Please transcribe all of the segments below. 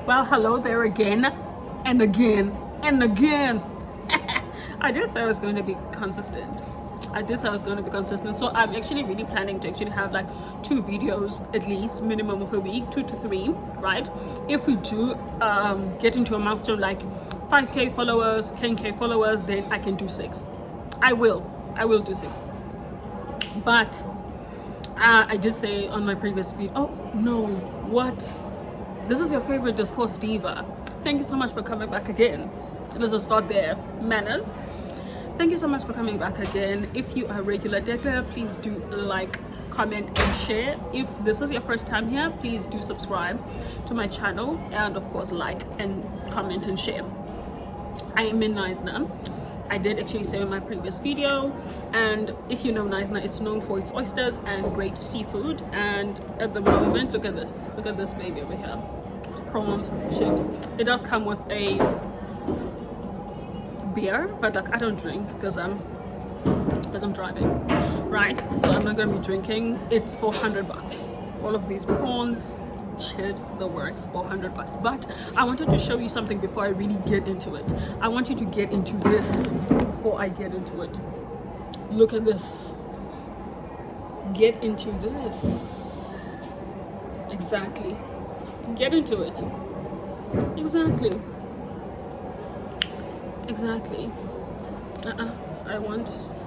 Well, hello there again and again and again. I did say I was going to be consistent. So I'm actually really planning to actually have like 2 videos at least, minimum of a week, 2 to 3, right? If we do get into a milestone like 5k followers, 10k followers, then I can do 6. I will do 6. But I did say on my previous video, oh no, what? This is your favorite discourse diva. Thank you so much for coming back again. Let's just start there. Manners. Thank you so much for coming back again. If you are a regular decker, please do like, comment and share. If this is your first time here, please do subscribe to my channel and of course like and comment and share. I am in Naisna. I did actually say in my previous video, and if you know Naisna, it's known for its oysters and great seafood. And at the moment, look at this baby over here, prawns, chips. It does come with a beer, but like I don't drink because I'm driving, right? So I'm not gonna be drinking. It's for $100. All of these prawns, chips, the works, for $100. But I wanted to show you something before I really get into it. I want you to get into this before I get into it. Look at this. Get into this. Exactly. Get into it. Exactly.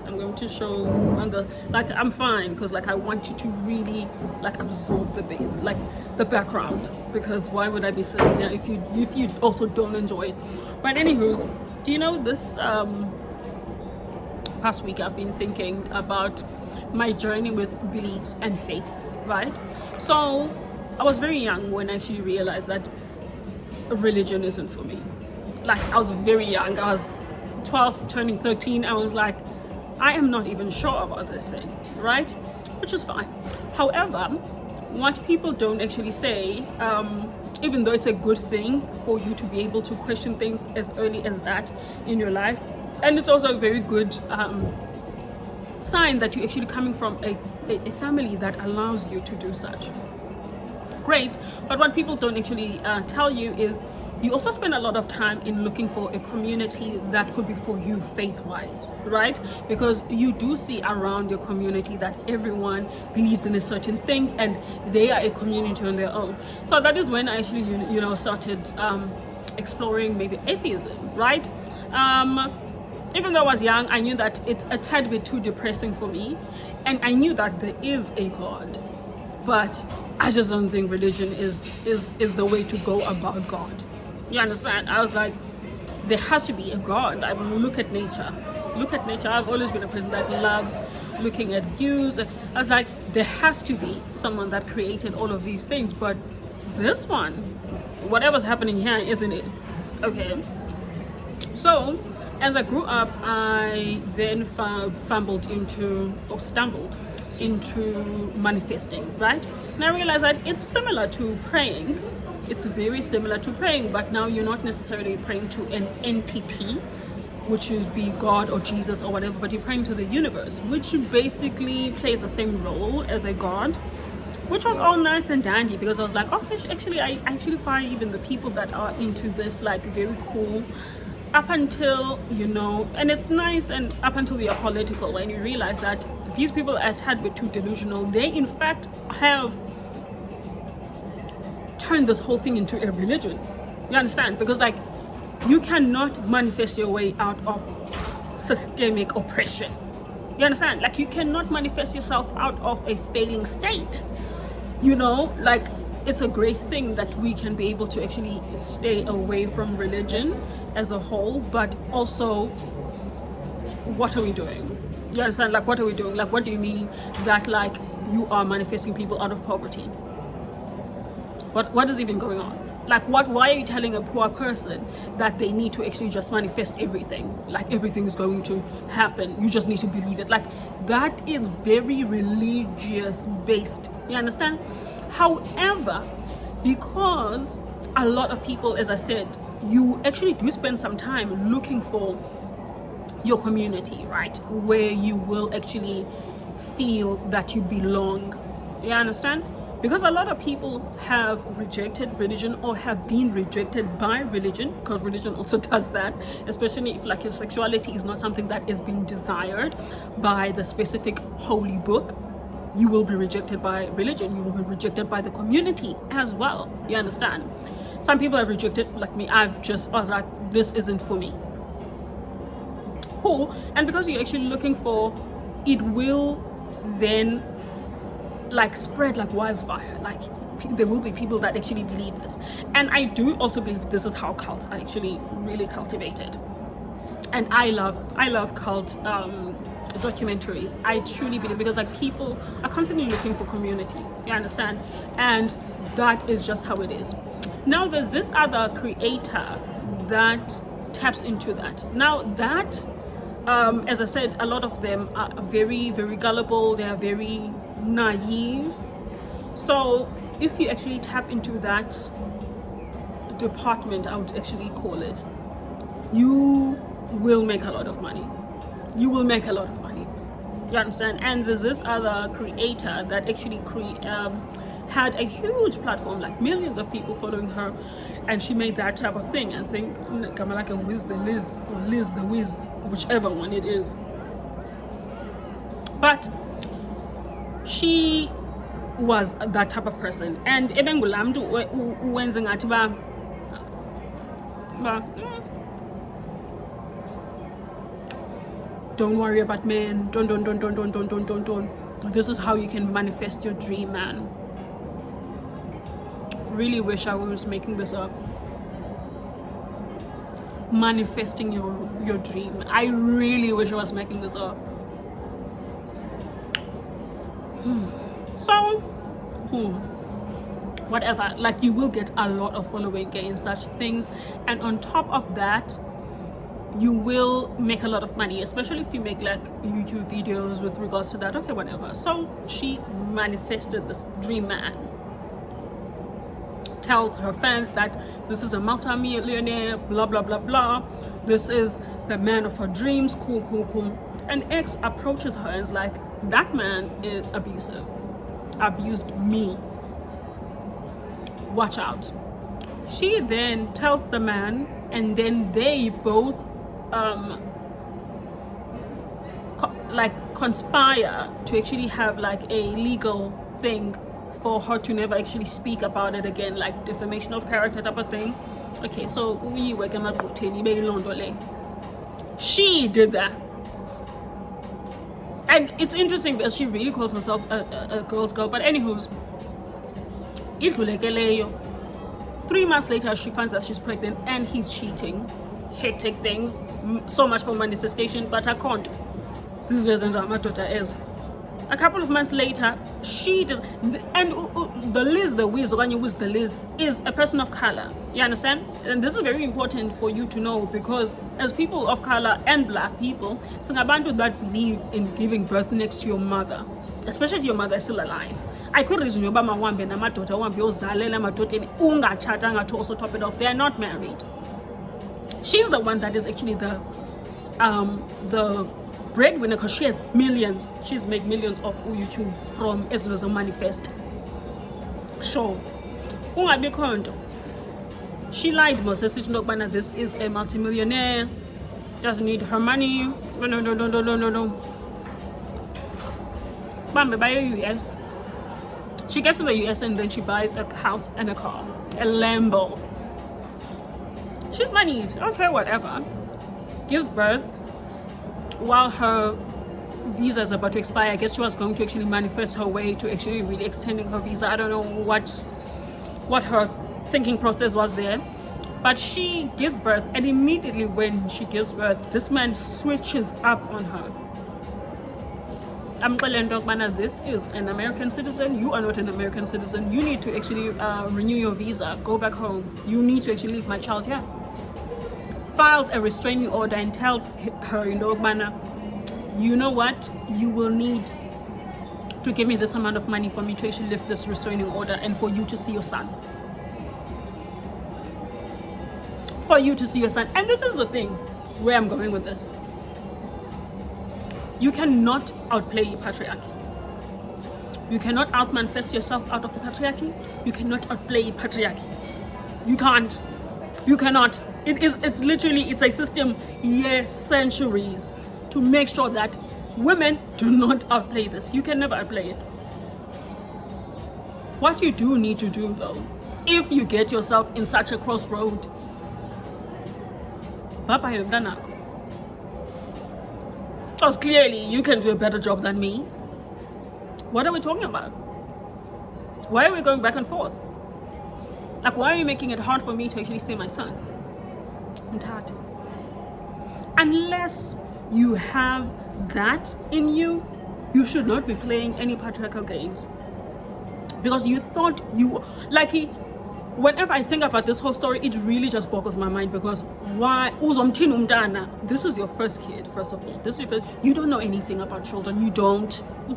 I'm going to show on the, like, I'm fine because like I want you to really like absorb the background, because why would I be sitting here if you also don't enjoy it? But anywho's, do you know this past week I've been thinking about my journey with beliefs and faith, right? So I was very young when I actually realized that religion isn't for me. Like I was very young, I was 12 turning 13. I was like, I am not even sure about this thing, right? Which is fine. However, what people don't actually say, even though it's a good thing for you to be able to question things as early as that in your life, and it's also a very good sign that you're actually coming from a family that allows you to do such. Great. But what people don't actually tell you is you also spend a lot of time in looking for a community that could be for you faith-wise, right? Because you do see around your community that everyone believes in a certain thing and they are a community on their own. So that is when I actually, started exploring maybe atheism, right? Even though I was young, I knew that it's a tad bit too depressing for me. And I knew that there is a God, but I just don't think religion is the way to go about God. You understand? I was like, there has to be a God. I mean, look at nature. I've always been a person that loves looking at views. I was like, there has to be someone that created all of these things. But this one, whatever's happening here, isn't it? Okay. So as I grew up, I then stumbled into manifesting, right? And I realized that it's similar to praying. It's very similar to praying, but now you're not necessarily praying to an entity, which would be God or Jesus or whatever, but you're praying to the universe, which basically plays the same role as a God, which was all nice and dandy, because I was like, okay, actually, I actually find even the people that are into this like very cool, up until, and it's nice, and up until we are political, when you realize that these people are a tad bit too delusional. They in fact have turn this whole thing into a religion. You understand? Because like you cannot manifest your way out of systemic oppression. You understand? Like you cannot manifest yourself out of a failing state. Like it's a great thing that we can be able to actually stay away from religion as a whole, but also what are we doing? You understand? Like what are we doing? Like what do you mean that like you are manifesting people out of poverty? What is even going on? Like why are you telling a poor person that they need to actually just manifest everything? Like everything is going to happen. You just need to believe it. Like that is very religious based. You understand? However, because a lot of people, as I said, you actually do spend some time looking for your community, right? Where you will actually feel that you belong. You understand? because a lot of people have rejected religion or have been rejected by religion, because religion also does that, especially if like your sexuality is not something that is being desired by the specific holy book. You will be rejected by religion, you will be rejected by the community as well, you understand? Some people have rejected, like me. I was like, this isn't for me. Cool. And because you're actually looking for, it will then like spread like wildfire. Like there will be people that actually believe this. And I do also believe this is how cults are actually really cultivated. And I love cult documentaries. I truly believe, because like people are constantly looking for community, you understand? And that is just how it is. Now there's this other creator that taps into that. Now that as I said, a lot of them are very, very gullible, they are very naive. So if you actually tap into that department, I would actually call it, you will make a lot of money. You will make a lot of money, you understand? And there's this other creator that actually had a huge platform, like millions of people following her, and she made that type of thing. I think like a Wiz the Liz or Liz the Wiz, whichever one it is. But she was that type of person, and don't worry about men, don't. This is how you can manifest your dream, man. Really wish I was making this up. Manifesting your dream. I really wish I was making this up. So whatever, like you will get a lot of following in such things, and on top of that you will make a lot of money, especially if you make like YouTube videos with regards to that. Okay, whatever. So she manifested this dream man, tells her fans that this is a multi-millionaire, blah blah blah blah, this is the man of her dreams, cool. And X approaches her and is like, that man is abusive, abused me, watch out. She then tells the man, and then they both conspire to actually have like a legal thing for her to never actually speak about it again, like defamation of character type of thing. Okay, so she did that. And it's interesting that she really calls herself a girl's girl. But anywho's, 3 months later she finds that she's pregnant and he's cheating. Hectic things. So much for manifestation, but I can't. A couple of months later, she just, and the Liz, the Wiz, when you Wiz the Liz, is a person of color. You understand? And this is very important for you to know, because as people of color and black people, singabantu that believe in giving birth next to your mother, especially if your mother is still alive. I could reason your mama wambe na madota wambe ozalela madota unga chatanga to also top it off. They are not married. She's the one that is actually the breadwinner, because she has millions. She's made millions off YouTube from as well as a manifest. Sure. She lied most. This is a multimillionaire, doesn't need her money. No. Bambe by US. She gets to the US and then she buys a house and a car, a Lambo. She's moneyed. Okay, whatever. Gives birth. While her visa is about to expire, I guess she was going to actually manifest her way to actually really extending her visa. I don't know what her thinking process was there, but she gives birth, and immediately when she gives birth, this man switches up on her. I'm telling you, this is an American citizen. You are not an American citizen. You need to actually renew your visa. Go back home. You need to actually leave my child here. Files a restraining order and tells her, you know what, you will need to give me this amount of money for me to actually lift this restraining order and for you to see your son. And this is the thing where I'm going with this. You cannot outplay patriarchy. You cannot out-manifest yourself out of the patriarchy. You cannot outplay patriarchy. You can't. You cannot. It's literally, it's a system, years, centuries, to make sure that women do not outplay this. You can never outplay it. What you do need to do, though, if you get yourself in such a crossroad, because clearly you can do a better job than me. What are we talking about? Why are we going back and forth? Like, why are you making it hard for me to actually say my son? Unless you have that in you, you should not be playing any patriarchal games. Because you thought you, like, whenever I think about this whole story, it really just boggles my mind. Because why? This is your first kid, first of all. This is your first, you don't know anything about children. You don't. You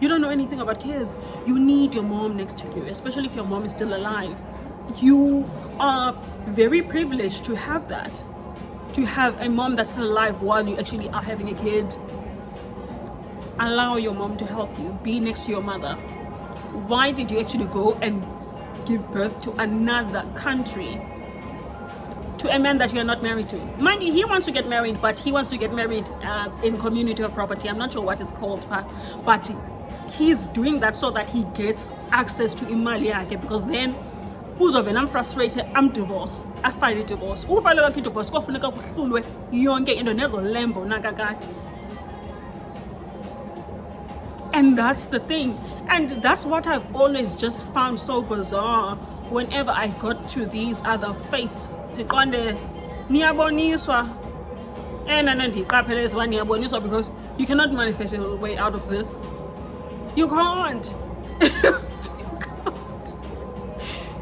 don't know anything about kids. You need your mom next to you, especially if your mom is still alive. You are very privileged to have that. To have a mom that's still alive while you actually are having a kid. Allow your mom to help you. Be next to your mother. Why did you actually go and give birth to another country? To a man that you are not married to. Mind you, he wants to get married, but he wants to get married in community of property. I'm not sure what it's called, but he's doing that so that he gets access to imali yakhe, because then I'm frustrated, I'm divorced, I file a divorce. Ufile a divorce, kofuneka kuhlulwe yonke into nezo lembo nakakati. And that's the thing. And that's what I've always just found so bizarre whenever I got to these other faiths. Because you cannot manifest your way out of this. You can't.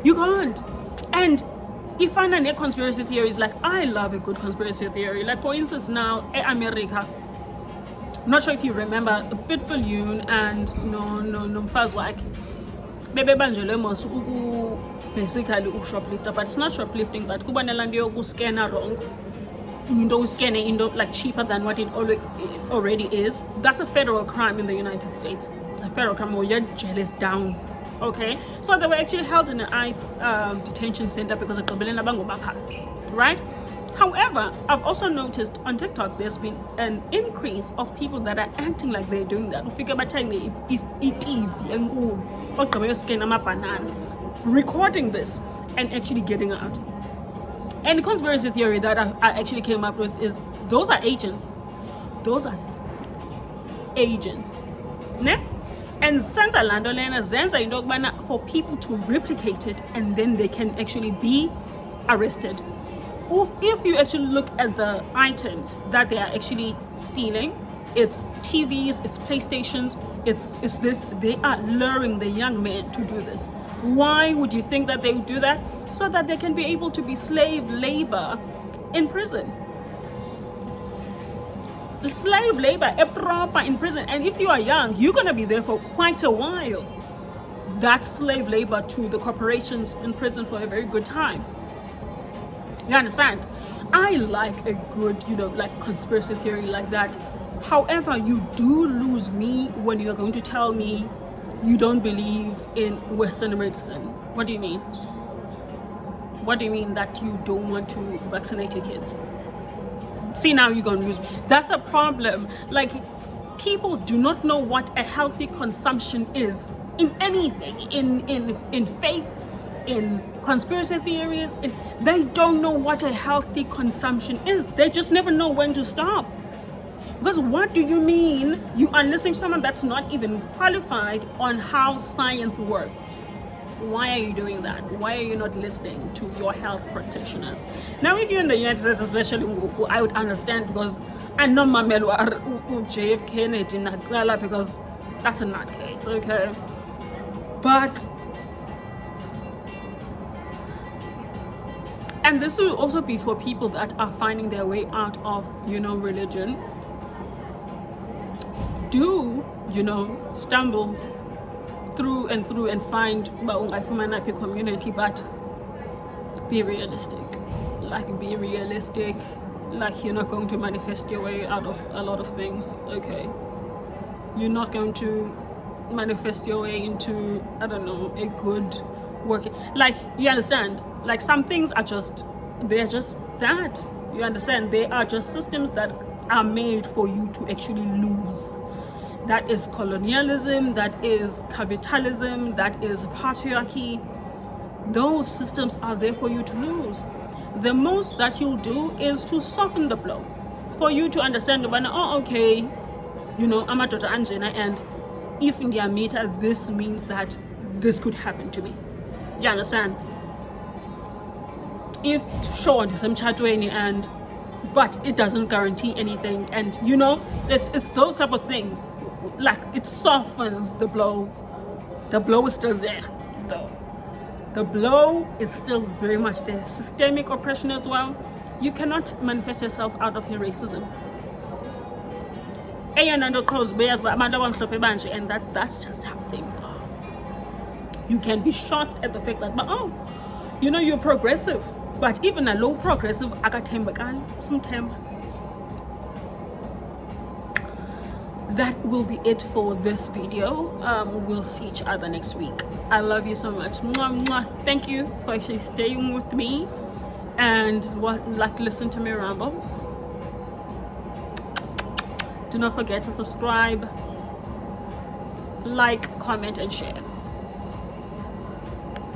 You can't. And if I find conspiracy theories, like, I love a good conspiracy theory. Like, for instance, now, America. I'm not sure if you remember, Bitful Yoon and no Fazwak. Bebe banjele mos basically shoplifter, but it's not shoplifting, but kubanelandi yoku scanner wrong. Indo scanner indo like cheaper than what it already is. That's a federal crime in the United States. A federal crime where you're jealous down. Okay, so they were actually held in an ICE detention center because of right? However, I've also noticed on TikTok there's been an increase of people that are acting like they're doing that. Recording this and actually getting out. And the conspiracy theory that I actually came up with is those are agents. Those are agents. Ne? And since Landolena Zenza in Dogbana for people to replicate it and then they can actually be arrested. If you actually look at the items that they are actually stealing, it's TVs, it's PlayStations, it's this, they are luring the young men to do this. Why would you think that they would do that? So that they can be able to be slave labor in prison. Slave labor, a proper in prison. And if you are young, you're going to be there for quite a while. That's slave labor to the corporations in prison for a very good time. You understand? I like a good, like conspiracy theory like that. However, you do lose me when you're going to tell me you don't believe in Western medicine. What do you mean? What do you mean that you don't want to vaccinate your kids? See, now you're going to lose me. That's a problem. Like, people do not know what a healthy consumption is in anything, in faith, in conspiracy theories. They don't know what a healthy consumption is. They just never know when to stop. Because what do you mean you are listening to someone that's not even qualified on how science works? Why are you doing that? Why are you not listening to your health practitioners? Now, if you're in the United States, especially, I would understand, because I know Mamelu are JF Kennedy Nagrala, because that's a nutcase, okay? But, and this will also be for people that are finding their way out of, religion. Do, stumble through and find a community, but be realistic. Be realistic. You're not going to manifest your way out of a lot of things, okay? You're not going to manifest your way into, I don't know, a good working, like, you understand, like some things are just, they're just that, you understand, they are just systems that are made for you to actually lose. That is colonialism, that is capitalism, that is patriarchy. Those systems are there for you to lose. The most that you'll do is to soften the blow, for you to understand, oh, okay, you know, I'm a daughter Angela, and if in their meter, this means that this could happen to me. You understand? If sure, and but it doesn't guarantee anything, and you know, it's those type of things. Like, it softens the blow. The blow is still there, though. The blow is still very much there. Systemic oppression as well. You cannot manifest yourself out of your racism. And that's just how things are. You can be shocked at the fact that, oh, you know, you're progressive, but even a low progressive, some temper. That will be it for this video. We'll see each other next week. I love you so much. Mwah, mwah. Thank you for actually staying with me and listen to me ramble. Do not forget to subscribe, like, comment, and share.